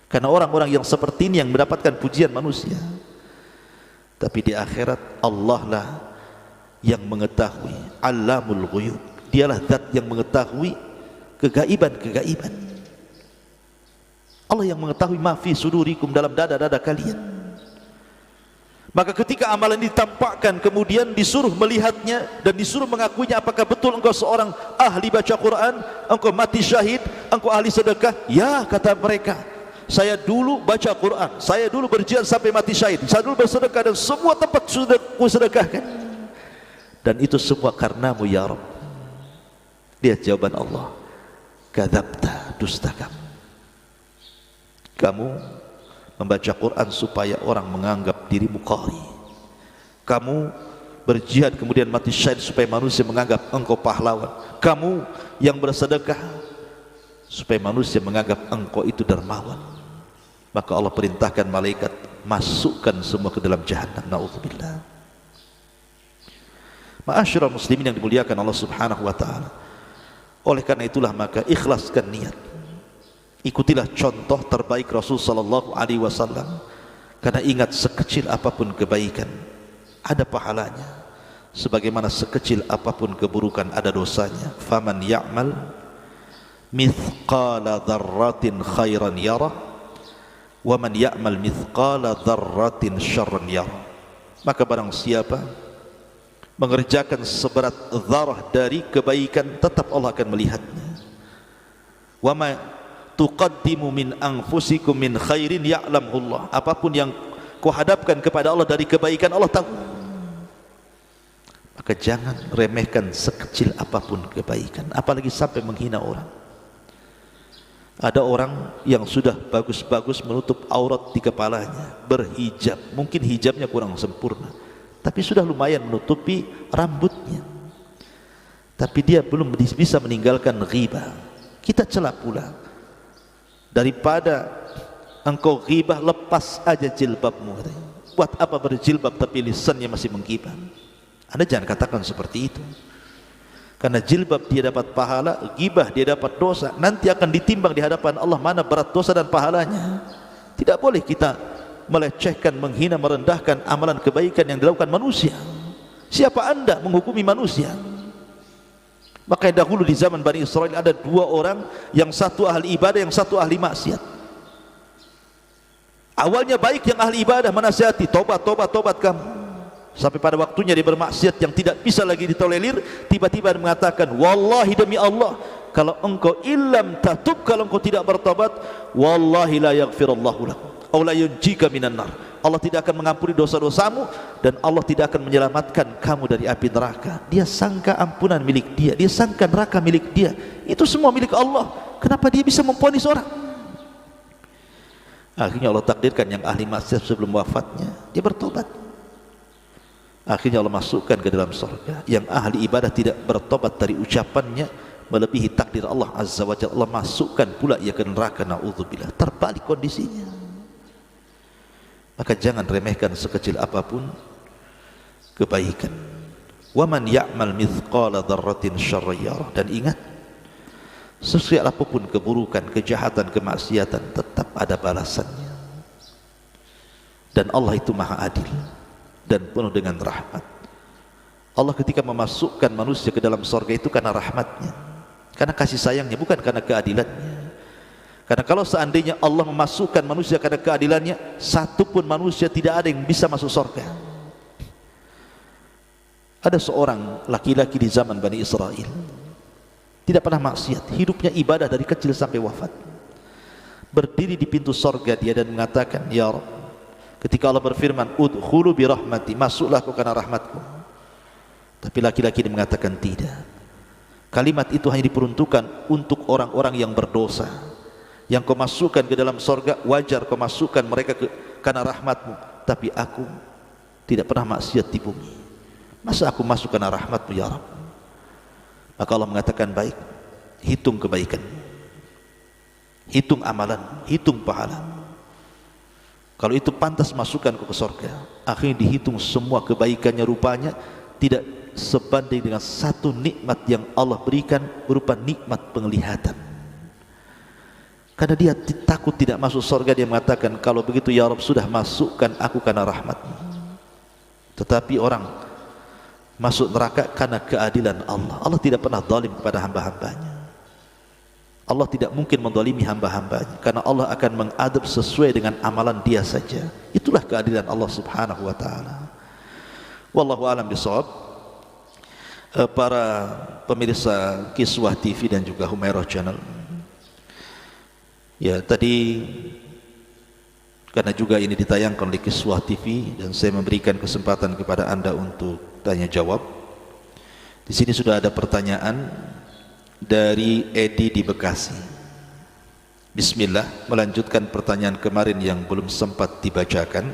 Karena orang-orang yang seperti ini yang mendapatkan pujian manusia. Tapi di akhirat Allah lah yang mengetahui, Allamul Ghuyub. Dialah zat yang mengetahui kegaiban-kegaiban. Allah yang mengetahui ma fi sudurikum, dalam dada-dada kalian. Maka ketika amalan ditampakkan, kemudian disuruh melihatnya dan disuruh mengakuinya, apakah betul engkau seorang ahli baca Quran, engkau mati syahid, engkau ahli sedekah? Ya, kata mereka, saya dulu baca Quran, saya dulu berjihad sampai mati syahid, saya dulu bersedekah dan semua tempat sudah ku sedekahkan, dan itu semua karenamu ya Rabb. Lihat jawaban Allah, kadzabta, dusta kamu membaca Quran supaya orang menganggap dirimu qari, kamu berjihad kemudian mati syahid supaya manusia menganggap engkau pahlawan, kamu yang bersedekah supaya manusia menganggap engkau itu dermawan. Maka Allah perintahkan malaikat masukkan semua ke dalam jahannam. Na'udzubillah. Ma'asyiral muslimin yang dimuliakan Allah Subhanahu wa taala. Oleh karena itulah maka ikhlaskan niat. Ikutilah contoh terbaik Rasul sallallahu alaihi wasallam. Karena ingat, sekecil apapun kebaikan ada pahalanya, sebagaimana sekecil apapun keburukan ada dosanya. Faman ya'mal mithqala dzarratin khairan yarah wa man ya'mal mithqala dzarratin syarran yarah. Maka barang siapa mengerjakan seberat dzarah dari kebaikan, tetap Allah akan melihatnya. Wa ma tuqaddimu min anfusikum min khairin ya'lamhu Allah. Apapun yang kau hadapkan kepada Allah dari kebaikan, Allah tahu. Maka jangan remehkan sekecil apapun kebaikan, apalagi sampai menghina orang. Ada orang yang sudah bagus-bagus menutup aurat di kepalanya, berhijab, mungkin hijabnya kurang sempurna, tapi sudah lumayan menutupi rambutnya, tapi dia belum bisa meninggalkan ghibah. Kita celah pula. Daripada engkau ghibah, lepas aja jilbabmu. Buat apa berjilbab tapi lisannya masih menggibah? Anda jangan katakan seperti itu. Karena jilbab dia dapat pahala, ghibah dia dapat dosa. Nanti akan ditimbang di hadapan Allah mana berat dosa dan pahalanya. Tidak boleh kita melecehkan, menghina, merendahkan amalan kebaikan yang dilakukan manusia. Siapa Anda menghukumi manusia? Makanya dahulu di zaman Bani Israel ada 2 orang, yang satu ahli ibadah, yang satu ahli maksiat. Awalnya baik yang ahli ibadah, menasihati, tobat kamu. Sampai pada waktunya dia bermaksiat yang tidak bisa lagi ditolerir, tiba-tiba mengatakan, wallahi demi Allah, kalau engkau illam tatub, kalau engkau tidak bertobat, wallahi la yaghfirullahu lakum aw la yunjika minan nar. Allah tidak akan mengampuni dosa-dosamu dan Allah tidak akan menyelamatkan kamu dari api neraka. Dia sangka ampunan milik dia, dia sangka neraka milik dia. Itu semua milik Allah. Kenapa dia bisa memvonis orang? Akhirnya Allah takdirkan yang ahli maksiat sebelum wafatnya dia bertobat. Akhirnya Allah masukkan ke dalam surga. Yang ahli ibadah tidak bertobat dari ucapannya melebihi takdir Allah Azza wa Jalla, Allah masukkan pula ia ke neraka. Na'udzubillah. Terbalik kondisinya. Maka jangan remehkan sekecil apapun kebaikan. Wa man ya'mal mithqala dzarratin syarran yarah. Dan ingat, sekecil apapun keburukan, kejahatan, kemaksiatan, tetap ada balasannya. Dan Allah itu maha adil dan penuh dengan rahmat. Allah ketika memasukkan manusia ke dalam surga itu karena rahmatnya, karena kasih sayangnya, bukan karena keadilannya. Karena kalau seandainya Allah memasukkan manusia karena keadilannya, satu pun manusia tidak ada yang bisa masuk surga. Ada seorang laki-laki di zaman Bani Israel, tidak pernah maksiat, hidupnya ibadah dari kecil sampai wafat. Berdiri di pintu surga dia dan mengatakan, ya Rabb, ketika Allah berfirman, udkhulu bi rahmati, masuklah kau karena rahmatku. Tapi laki-laki ini mengatakan tidak. Kalimat itu hanya diperuntukkan untuk orang-orang yang berdosa. Yang kau masukkan ke dalam surga, wajar kau masukkan mereka karena rahmatmu. Tapi aku tidak pernah maksiat di bumi. Masa aku masuk karena rahmatmu ya Rabb? Maka Allah mengatakan, baik, hitung kebaikan, hitung amalan, hitung pahala. Kalau itu pantas masukkan kau ke surga. Akhirnya dihitung semua kebaikannya, rupanya tidak sebanding dengan satu nikmat yang Allah berikan, berupa nikmat penglihatan. Karena dia takut tidak masuk surga, dia mengatakan, kalau begitu ya Rabb, sudah masukkan aku karena rahmat-Mu. Tetapi orang masuk neraka karena keadilan Allah. Allah tidak pernah zalim kepada hamba-hambanya. Allah tidak mungkin menzalimi hamba-hambanya, karena Allah akan mengadab sesuai dengan amalan dia saja. Itulah keadilan Allah subhanahu wa ta'ala. Wallahu a'lam bishawab. Para pemirsa Kiswah TV dan juga Humairah Channel, ya tadi karena juga ini ditayangkan oleh Kiswah TV dan saya memberikan kesempatan kepada Anda untuk tanya jawab. Di sini sudah ada pertanyaan dari Edi di Bekasi. Bismillah, melanjutkan pertanyaan kemarin yang belum sempat dibacakan.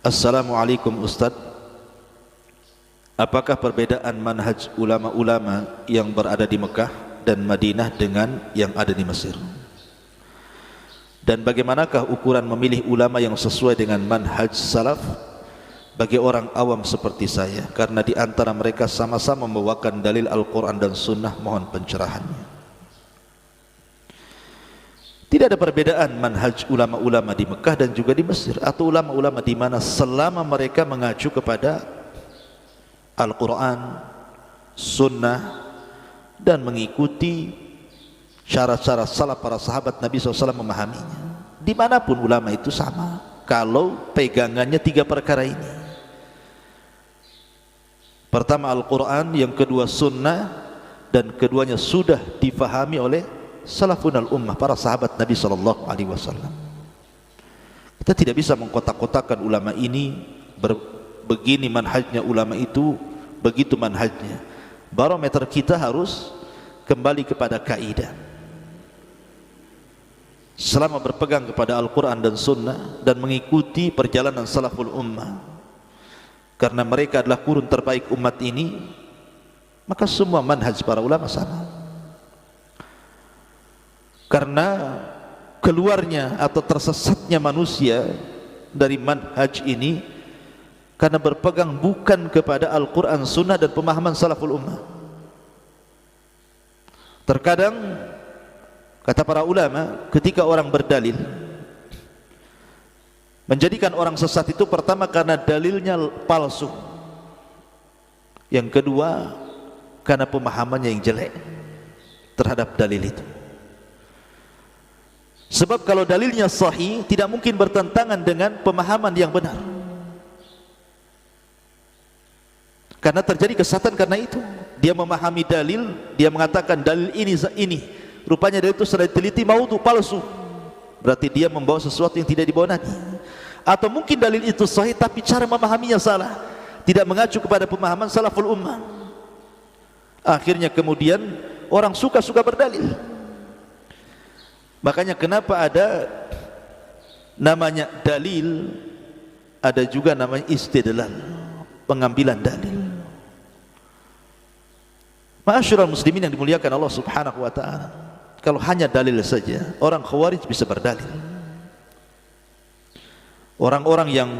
Assalamualaikum Ustadz, apakah perbedaan manhaj ulama-ulama yang berada di Mekah dan Madinah dengan yang ada di Mesir? Dan bagaimanakah ukuran memilih ulama yang sesuai dengan manhaj salaf bagi orang awam seperti saya? Karena di antara mereka sama-sama membawakan dalil Al-Quran dan Sunnah, mohon pencerahannya. Tidak ada perbedaan manhaj ulama-ulama di Mekah dan juga di Mesir, atau ulama-ulama di mana, selama mereka mengacu kepada Al-Quran, Sunnah, dan mengikuti cara-cara salaf para sahabat Nabi SAW memahaminya. Dimanapun ulama itu sama, kalau pegangannya tiga perkara ini. Pertama Al-Quran, yang kedua Sunnah, dan keduanya sudah difahami oleh salafun al-ummah, para sahabat Nabi SAW. Kita tidak bisa mengkotak-kotakan ulama ini begini manhajnya, ulama itu begitu manhajnya. Barometer kita harus kembali kepada kaidah. Selama berpegang kepada Al-Quran dan Sunnah dan mengikuti perjalanan salaful ummah, karena mereka adalah kurun terbaik umat ini, maka semua manhaj para ulama sama. Karena keluarnya atau tersesatnya manusia dari manhaj ini karena berpegang bukan kepada Al-Quran, Sunnah, dan pemahaman salaful ummah. Terkadang kata para ulama, ketika orang berdalil, menjadikan orang sesat itu pertama karena dalilnya palsu, yang kedua karena pemahamannya yang jelek terhadap dalil itu. Sebab kalau dalilnya sahih, tidak mungkin bertentangan dengan pemahaman yang benar. Karena terjadi kesesatan karena itu. Dia memahami dalil, dia mengatakan dalil ini, rupanya dalil itu sudah diteliti, maudhu, palsu. Berarti dia membawa sesuatu yang tidak dibawa Nabi. Atau mungkin dalil itu sahih tapi cara memahaminya salah, tidak mengacu kepada pemahaman salaful ummah. Akhirnya kemudian orang suka-suka berdalil. Makanya kenapa ada namanya dalil, ada juga namanya istidlal, pengambilan dalil. Ma'asyiral muslimin yang dimuliakan Allah Subhanahu wa taala, kalau hanya dalil saja, orang Khawarij bisa berdalil. Orang-orang yang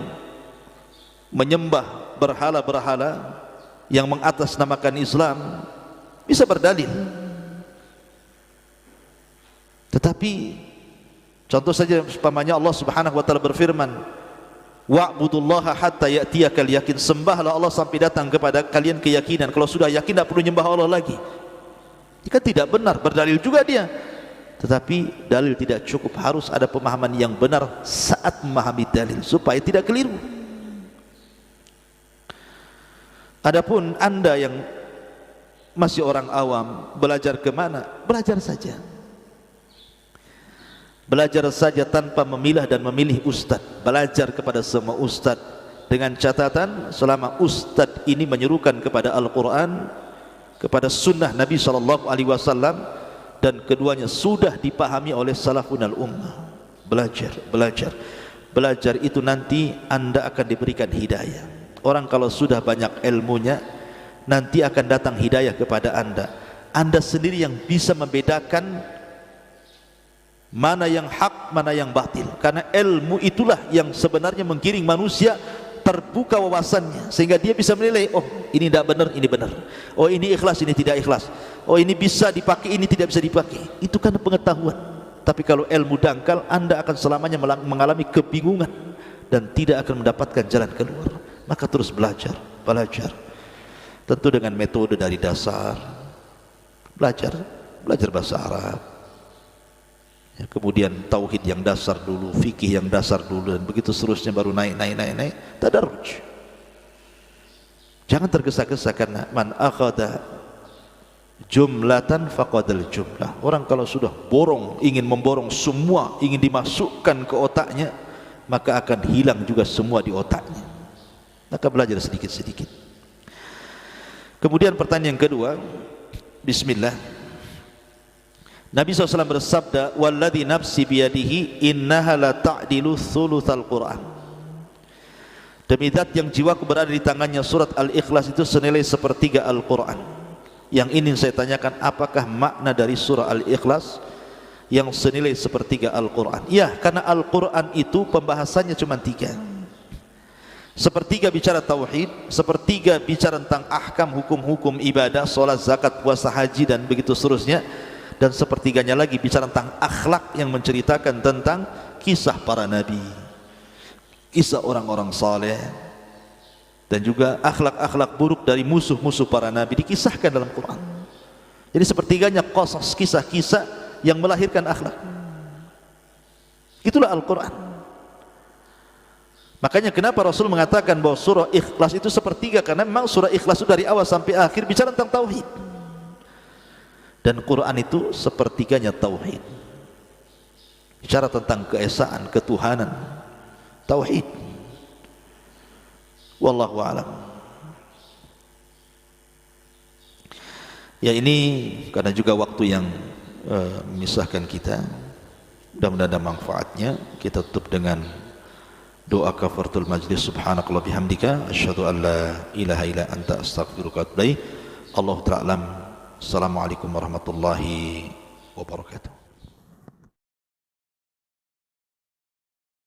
menyembah berhala-berhala, yang mengatasnamakan Islam, bisa berdalil. Tetapi contoh saja umpamanya Allah Subhanahu wa taala berfirman, wa'budullaha hatta ya'tiyakal yakin, sembahlah Allah sampai datang kepada kalian keyakinan. Kalau sudah yakin tidak perlu nyembah Allah lagi. Jika tidak benar, berdalil juga dia. Tetapi dalil tidak cukup, harus ada pemahaman yang benar saat memahami dalil supaya tidak keliru. Adapun Anda yang masih orang awam, belajar kemana? Belajar saja. Belajar saja tanpa memilah dan memilih ustadz. Belajar kepada semua ustadz dengan catatan selama ustadz ini menyerukan kepada Al-Quran, kepada sunnah Nabi SAW, dan keduanya sudah dipahami oleh salafun al-ummah. Belajar itu nanti Anda akan diberikan hidayah. Orang kalau sudah banyak ilmunya, nanti akan datang hidayah kepada Anda. Anda sendiri yang bisa membedakan mana yang hak, mana yang batil. Karena ilmu itulah yang sebenarnya menggiring manusia terbuka wawasannya, sehingga dia bisa menilai, oh ini tidak benar, ini benar. Oh ini ikhlas, ini tidak ikhlas. Oh ini bisa dipakai, ini tidak bisa dipakai. Itu kan pengetahuan. Tapi kalau ilmu dangkal, Anda akan selamanya mengalami kebingungan dan tidak akan mendapatkan jalan keluar. Maka terus belajar. Tentu dengan metode dari dasar. Belajar bahasa Arab. Ya, kemudian tauhid yang dasar dulu, fikih yang dasar dulu, dan begitu seterusnya baru naik. Tadarruj. Jangan tergesa-gesa, karena man akhadha jumlatan faqadal jumlah. Orang kalau sudah ingin memborong semua, ingin dimasukkan ke otaknya, maka akan hilang juga semua di otaknya. Maka belajar sedikit-sedikit. Kemudian pertanyaan yang kedua, bismillah. Nabi SAW bersabda, walladzi nafsi biyadihi innaha la ta'dilu thulutsal Qur'an. Demi zat yang jiwaku berada di tangannya, surat Al-Ikhlas itu senilai sepertiga Al-Quran. Yang ingin saya tanyakan, apakah makna dari surah Al-Ikhlas yang senilai sepertiga Al-Quran? Ya, karena Al-Quran itu pembahasannya cuma 3. Sepertiga bicara tauhid, sepertiga bicara tentang ahkam, hukum-hukum ibadah, solat, zakat, puasa, haji, dan begitu seterusnya. Dan sepertiganya lagi bicara tentang akhlak, yang menceritakan tentang kisah para nabi, kisah orang-orang saleh, dan juga akhlak-akhlak buruk dari musuh-musuh para nabi dikisahkan dalam Quran. Jadi sepertiganya qasas, kisah-kisah yang melahirkan akhlak. Itulah Al-Quran. Makanya kenapa Rasul mengatakan bahwa surah Ikhlas itu sepertiga, karena memang surah Ikhlas itu dari awal sampai akhir bicara tentang tauhid. Dan Quran itu sepertiganya tauhid. Bicara tentang keesaan, ketuhanan, tauhid. Wallahu a'lam. Ya, ini karena juga waktu yang memisahkan kita. Mudah-mudahan ada manfaatnya. Kita tutup dengan doa kafaratul majlis. Subhanakallah bihamdika asyhadu an la ilaha illa anta astaghfiruka wa atubu ilaik. Allahu ta'ala. Assalamualaikum warahmatullahi wabarakatuh.